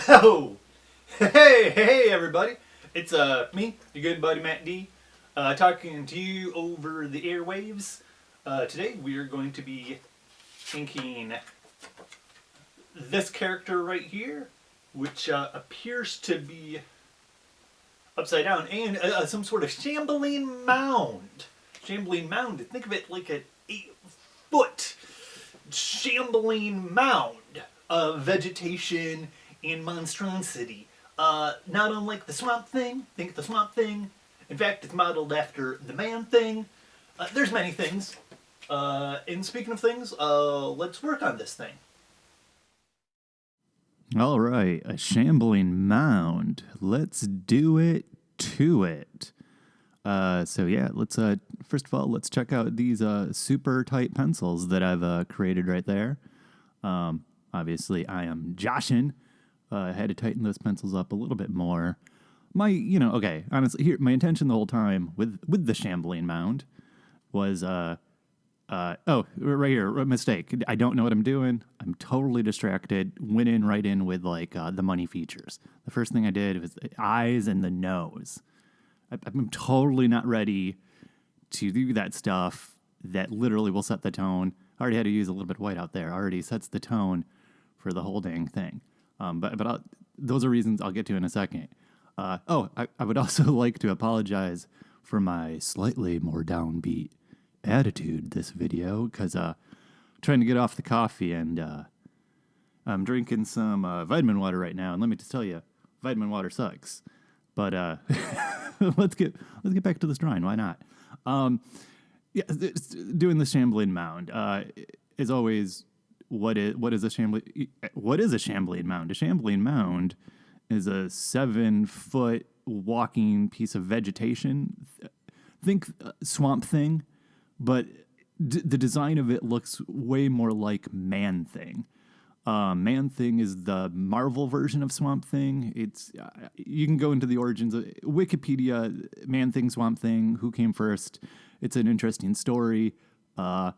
Oh, hey, everybody! It's me, your good buddy Matt D, talking to you over the airwaves. Today we are going to be inking this character right here, which appears to be upside down, and some sort of shambling mound. Shambling mound. Think of it like an 8-foot shambling mound of vegetation and monstrosity. Not unlike the Swamp Thing. Think the Swamp Thing. In fact, it's modeled after the Man Thing. There's many things. And speaking of things, let's work on this thing. All right, a shambling mound. Let's do it to it. Let's first of all, let's check out these super tight pencils that I've created right there. Obviously, I am joshing. I had to tighten those pencils up a little bit more. Honestly, here, my intention the whole time with the shambling mound was, right here, mistake. I don't know what I'm doing. I'm totally distracted. Went in right in with the money features. The first thing I did was the eyes and the nose. I'm totally not ready to do that stuff that literally will set the tone. I already had to use a little bit of white out there. Already sets the tone for the whole dang thing. Those are reasons I'll get to in a second. I would also like to apologize for my slightly more downbeat attitude this video, because trying to get off the coffee, and I'm drinking some vitamin water right now, and let me just tell you, vitamin water sucks. But let's get back to this drawing. Why not? Doing the shambling mound. As always, what is a shambling mound? A shambling mound is a 7-foot walking piece of vegetation. Think Swamp Thing, but the design of it looks way more like Man Thing. Man Thing is the Marvel version of Swamp Thing. It's you can go into the origins of Wikipedia. Man Thing, Swamp Thing, who came first? It's an interesting story. Anyway,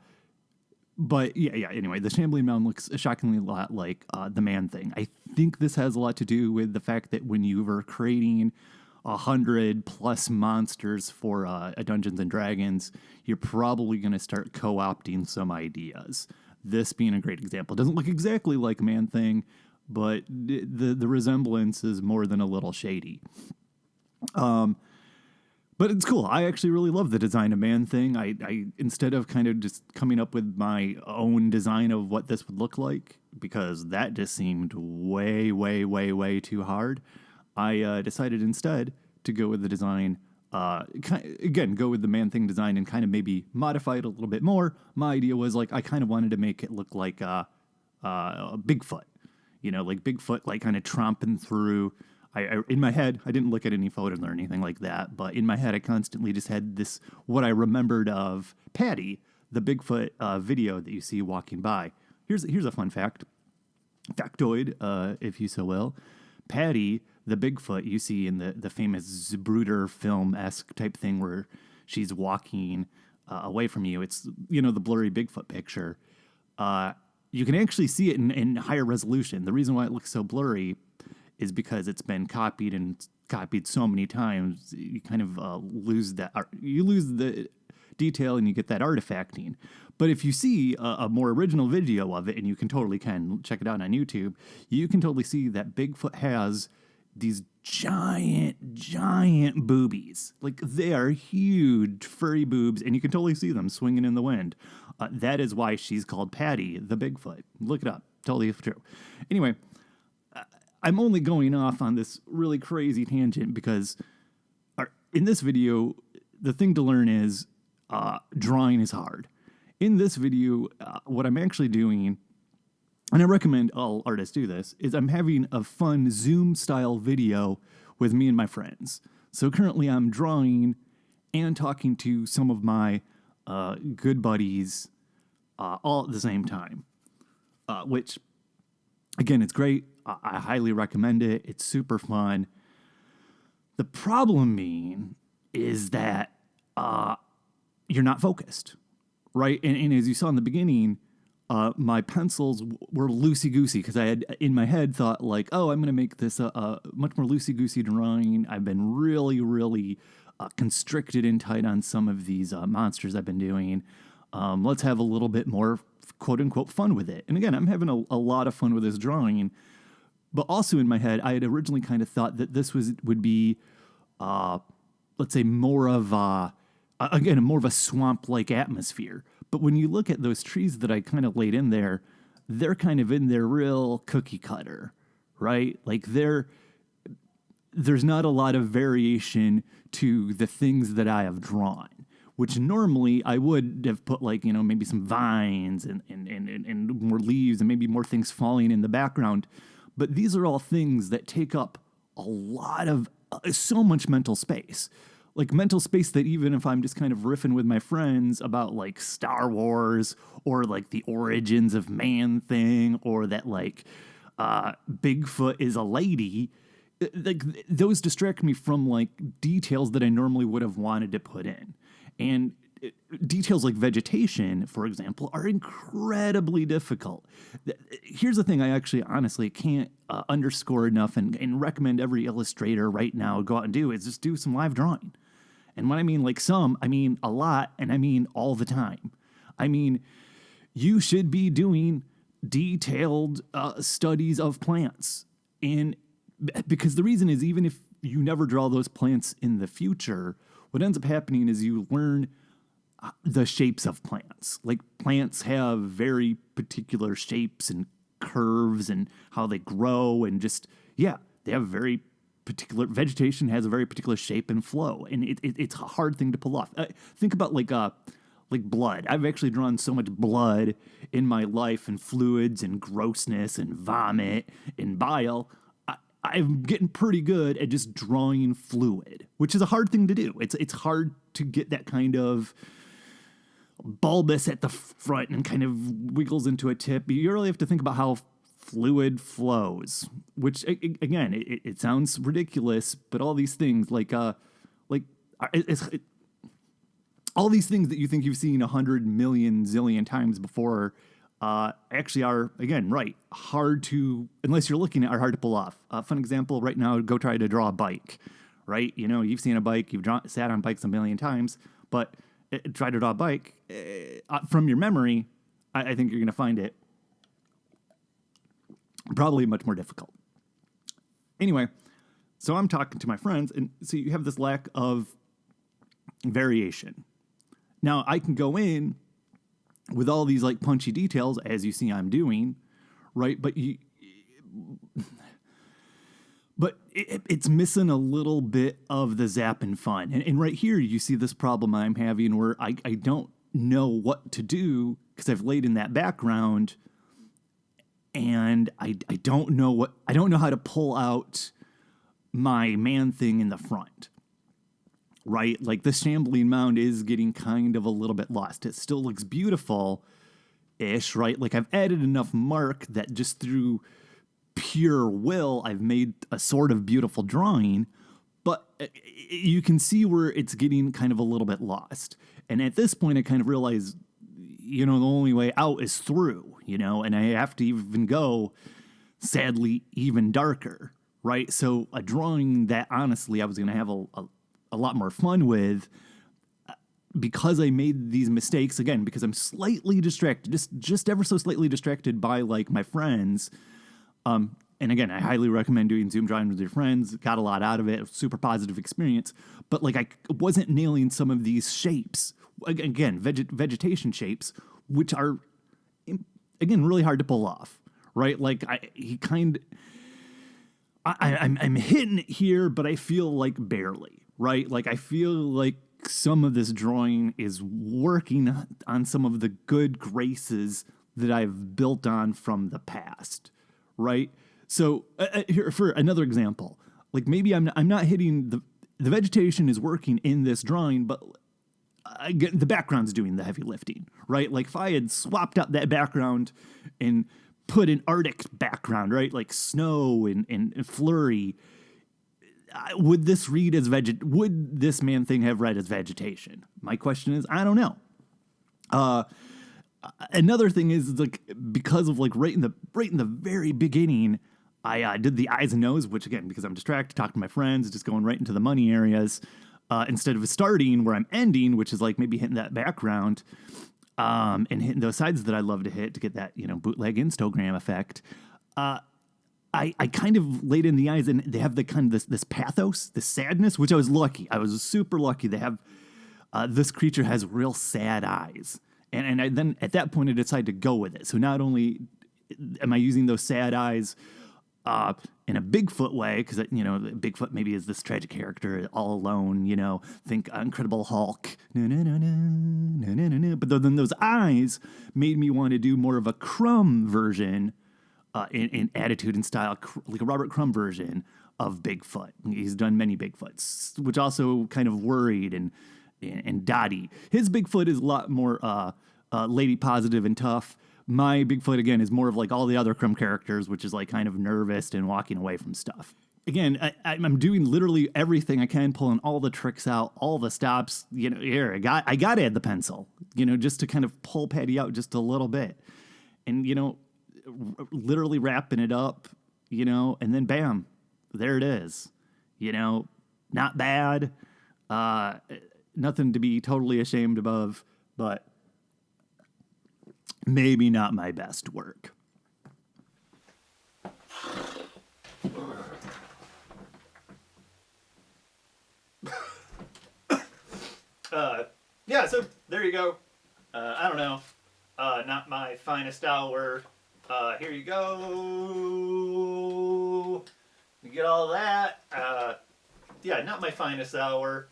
the Shambling Mound looks shockingly a lot like the Man Thing. I think this has a lot to do with the fact that when you were creating 100+ monsters for a Dungeons and Dragons, you're probably going to start co-opting some ideas. This being a great example. It doesn't look exactly like Man Thing, but the resemblance is more than a little shady. But it's cool. I actually really love the design of Man Thing. I instead of kind of just coming up with my own design of what this would look like, because that just seemed way, way, way, way too hard, I decided instead to go with the design. Go with the Man Thing design and kind of maybe modify it a little bit more. My idea was I kind of wanted to make it look like a Bigfoot, like Bigfoot, kind of tromping through. In my head, I didn't look at any photos or anything like that, but in my head, I constantly just had this, what I remembered of Patty, the Bigfoot video that you see walking by. Here's a fun factoid, if you so will. Patty, the Bigfoot you see in the famous Zapruder film-esque type thing where she's walking away from you. It's, the blurry Bigfoot picture. You can actually see it in higher resolution. The reason why it looks so blurry is because it's been copied so many times. You kind of lose the detail and you get that artifacting. But if you see a more original video of it, and you can check it out on YouTube, you can totally see that Bigfoot has these giant boobies. They are huge furry boobs, and you can totally see them swinging in the wind. That is why she's called Patty the Bigfoot. Look it up. Totally true. Anyway, I'm only going off on this really crazy tangent because in this video, the thing to learn is drawing is hard. In this video, what I'm actually doing, and I recommend all artists do this, is I'm having a fun Zoom-style video with me and my friends. So currently I'm drawing and talking to some of my good buddies all at the same time, which, again, it's great. I highly recommend it. It's super fun. The problem being is that you're not focused, right? And as you saw in the beginning, my pencils were loosey-goosey because I had in my head thought like, oh, I'm going to make this a much more loosey-goosey drawing. I've been really, really constricted and tight on some of these monsters I've been doing. Let's have a little bit more quote-unquote fun with it. And again, I'm having a lot of fun with this drawing. But also in my head, I had originally kind of thought that this would be, let's say, more of a swamp-like atmosphere. But when you look at those trees that I kind of laid in there, they're kind of in their real cookie cutter, right? Like there's not a lot of variation to the things that I have drawn, which normally I would have put like, maybe some vines and more leaves and maybe more things falling in the background. But these are all things that take up a lot of, so much mental space. Like mental space that even if I'm just kind of riffing with my friends about like Star Wars or like the origins of man thing or that like Bigfoot is a lady, like those distract me from like details that I normally would have wanted to put in. And details like vegetation, for example, are incredibly difficult. Here's the thing I actually honestly can't underscore enough and recommend every illustrator right now go out and do is just do some live drawing. And when I mean like some, I mean a lot, and I mean all the time. I mean, you should be doing detailed studies of plants. And because the reason is, even if you never draw those plants in the future, what ends up happening is you learn the shapes of plants. Like plants have very particular shapes and curves and how they grow and just, yeah, they have very particular, vegetation has a very particular shape and flow. And it's a hard thing to pull off. Think about like blood. I've actually drawn so much blood in my life and fluids and grossness and vomit and bile. I'm getting pretty good at just drawing fluid, which is a hard thing to do. It's hard to get that kind of bulbous at the front and kind of wiggles into a tip. You really have to think about how fluid flows, which again, it sounds ridiculous, but all these things all these things that you think you've seen 100 million zillion times before actually are, again, right, hard to, unless you're looking at, are hard to pull off. A fun example right now, go try to draw a bike, right? You've seen a bike, sat on bikes a million times, but try to draw a bike from your memory, I think you're going to find it probably much more difficult. Anyway, so I'm talking to my friends, and so you have this lack of variation. Now, I can go in with all these like punchy details, as you see I'm doing, right? But it's missing a little bit of the zap and fun. And right here, you see this problem I'm having where I don't know what to do because I've laid in that background, and I don't know how to pull out my man thing in the front. Right? Like the Shambling Mound is getting kind of a little bit lost. It still looks beautiful-ish, right? Like I've added enough mark that just through pure will, I've made a sort of beautiful drawing, but you can see where it's getting kind of a little bit lost. And at this point, I kind of realize, the only way out is through, and I have to even go, sadly, even darker, right? So a drawing that honestly I was going to have a lot more fun with, because I made these mistakes, again, because I'm slightly distracted, just ever so slightly distracted by like my friends. And again, I highly recommend doing Zoom drawing with your friends. Got a lot out of it, super positive experience. But like I wasn't nailing some of these shapes, again, vegetation shapes, which are, again, really hard to pull off, right? Like I'm hitting it here, but I feel like barely. Right? Like I feel like some of this drawing is working on some of the good graces that I've built on from the past, right? So here for another example, like maybe I'm not hitting the vegetation is working in this drawing, but the background's doing the heavy lifting, right? Like if I had swapped out that background and put an Arctic background, right? Like snow and flurry, would this man thing have read as vegetation? My question is, I don't know. Another thing is like because of like right in the very beginning, I did the eyes and nose, which again because I'm distracted, talking to my friends, just going right into the money areas instead of starting where I'm ending, which is like maybe hitting that background and hitting those sides that I love to hit to get that bootleg Instagram effect. I kind of laid in the eyes, and they have the kind of this pathos, this sadness, which I was lucky. I was super lucky. They have this creature has real sad eyes, and then at that point I decided to go with it. So not only am I using those sad eyes in a Bigfoot way, because Bigfoot maybe is this tragic character all alone. Think Incredible Hulk. No, no, no, no, no, no, no. But then those eyes made me want to do more of a Crumb version. In attitude and style, like a Robert Crumb version of Bigfoot. He's done many Bigfoots, which also kind of worried and dotty. His Bigfoot is a lot more lady positive and tough. My Bigfoot, again, is more of like all the other Crumb characters, which is like kind of nervous and walking away from stuff. Again, I'm doing literally everything I can, pulling all the tricks out, all the stops. Here, I got to add the pencil, just to kind of pull Patty out just a little bit. And, literally wrapping it up, and then bam, there it is. Not bad, nothing to be totally ashamed of, but maybe not my best work. Yeah, so there you go. I don't know. Not my finest hour. Here you go. You get all that. Yeah, not my finest hour,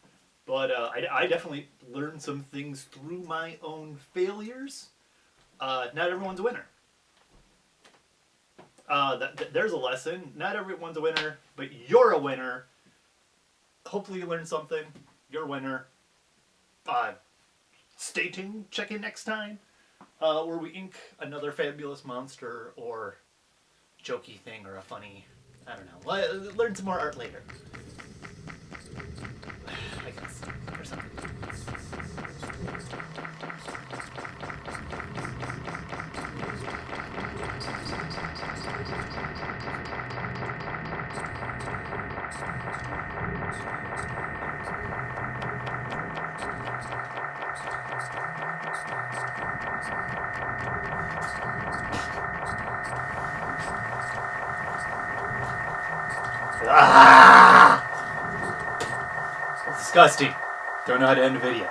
but I definitely learned some things through my own failures. Not everyone's a winner. There's a lesson. Not everyone's a winner, but you're a winner. Hopefully you learned something. You're a winner. Stay tuned. Check in next time. Where we ink another fabulous monster or jokey thing or a funny, I don't know. Learn some more art later. I guess. Or something. That's disgusting. Don't know how to end a video.